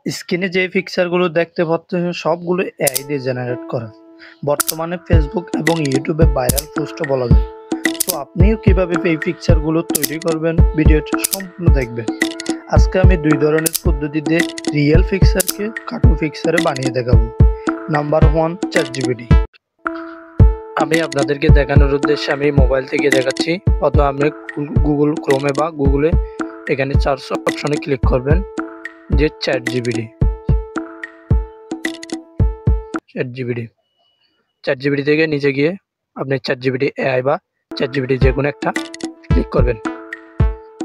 স্ক্রিনে যে পিকচারগুলো দেখতে পাচ্ছেন সবগুলো এআই দিয়ে জেনারেট করা। বর্তমানে ফেসবুক এবং ইউটিউবে ভাইরাল পোস্টও বলা যায়। তো আপনিও কিভাবে এই পিকচারগুলো তৈরি করবেন ভিডিওটা সম্পূর্ণ দেখবেন। আজকে আমি দুই ধরনের পদ্ধতিতে রিয়েল পিকচারকে কার্টুন পিকচারে বানিয়ে দেখাবো। Number 1, ChatGPT. আমি আপনাদেরকে দেখানোর উদ্দেশ্যে আমি মোবাইল থেকে দেখাচ্ছি। অথবা আপনি গুগল ক্রোমে বা গুগলে এখানে সার্চ অপশনে ক্লিক করবেন যে চ্যাটজিপিটি থেকে নিচে গিয়ে আপনি চ্যাটজিপিটি এআই বা চ্যাটজিপিটি যে কোনো একটা ক্লিক করবেন।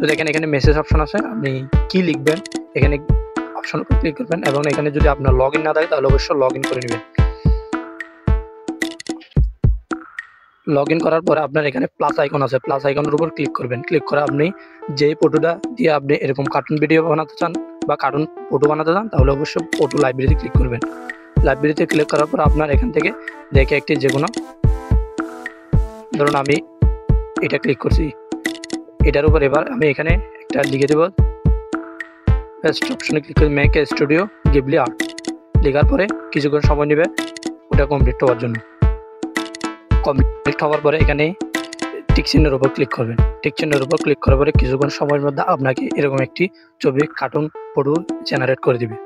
তো দেখেন এখানে মেসেজ অপশন আছে, আপনি কি লিখবেন এখানে অপশন উপর ক্লিক করবেন এবং এখানে যদি আপনার লগ ইন না থাকে তাহলে অবশ্যই লগ ইন করে নেবেন। লগ ইন করার পরে আপনার এখানে প্লাস আইকন আছে, প্লাস আইকনের উপর ক্লিক করবেন। ক্লিক করে আপনি যে ফটোটা দিয়ে আপনি এরকম কার্টুন ভিডিও বানাতে চান বা কার্টুন ফটো বানাতে চান তাহলে অবশ্যই ফটো লাইব্রেরিতে ক্লিক করবেন। লাইব্রেরিতে ক্লিক করার পর আপনার এখান থেকে দেখে একটি যে কোনো, ধরুন আমি এটা ক্লিক করছি, এটার উপর এবার আমি এখানে একটা লিখে দেব। পেস্ট অপশনে ক্লিক করে make a studio Ghibli art লেখার পরে কিছুক্ষণ সময় নেবে ওটা কমপ্লিট হওয়ার জন্য। কমপ্লিট হওয়ার পরে এখানে টিক চিহ্নের উপর ক্লিক করবেন। টিক চিহ্নের উপর ক্লিক করার পরে কিছুক্ষণ সময়ের মধ্যে আপনাকে এরকম একটি ছবি কার্টুন ফটো জেনারেট করে দিবে।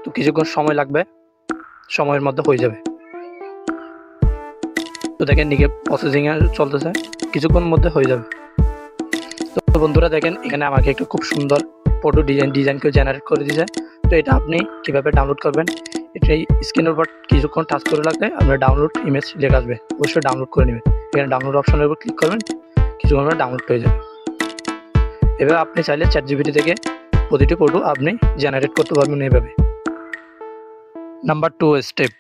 তো কিছুক্ষণ সময় লাগবে, সময়ের মধ্যে হয়ে যাবে। তো দেখেন নিকে প্রসেসিং এ চলতেছে, কিছুক্ষণ মধ্যে হয়ে যাবে। তো বন্ধুরা দেখেন এখানে আমাকে একটা খুব সুন্দর ফটো ডিজাইন করে জেনারেট করে দিয়েছে। তো এটা আপনি কিভাবে ডাউনলোড করবেন, এটা স্ক্রিনের উপর কিছুক্ষণ টাচ করে রাখলে আপনার ডাউনলোড ইমেজ লেখা আসবে, অবশ্যই ডাউনলোড করে নেবেন। এখানে ডাউনলোড অপশনের উপর ক্লিক করবেন, কিছুক্ষণ পরে ডাউনলোড হয়ে যাবে। এবার আপনি চাইলে চ্যাটজিপিটি থেকে প্রতিটি ফটো আপনি জেনারেট করতে পারবেন এভাবে। নাম্বার 2 স্টেপ,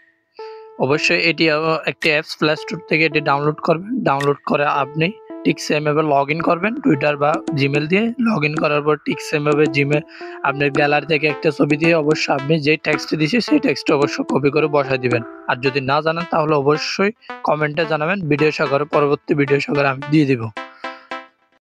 অবশ্যই এটি একটি অ্যাপস প্লে স্টোর থেকে এটি ডাউনলোড করবেন। ডাউনলোড করে আপনি ঠিক সেমভাবে লগ ইন করবেন টুইটার বা জিমেল দিয়ে। লগ ইন করার পর ঠিক সেমভাবে জিমেল আপনার গ্যালারি থেকে একটা ছবি দিয়ে অবশ্যই আপনি যেই টেক্সট দিয়েছি সেই টেক্সটটা অবশ্যই কপি করে বসায় দিবেন। আর যদি না জানেন তাহলে অবশ্যই কমেন্টে জানাবেন, ভিডিও সহকারে পরবর্তী ভিডিও সহকারে আমি দিয়ে দিব।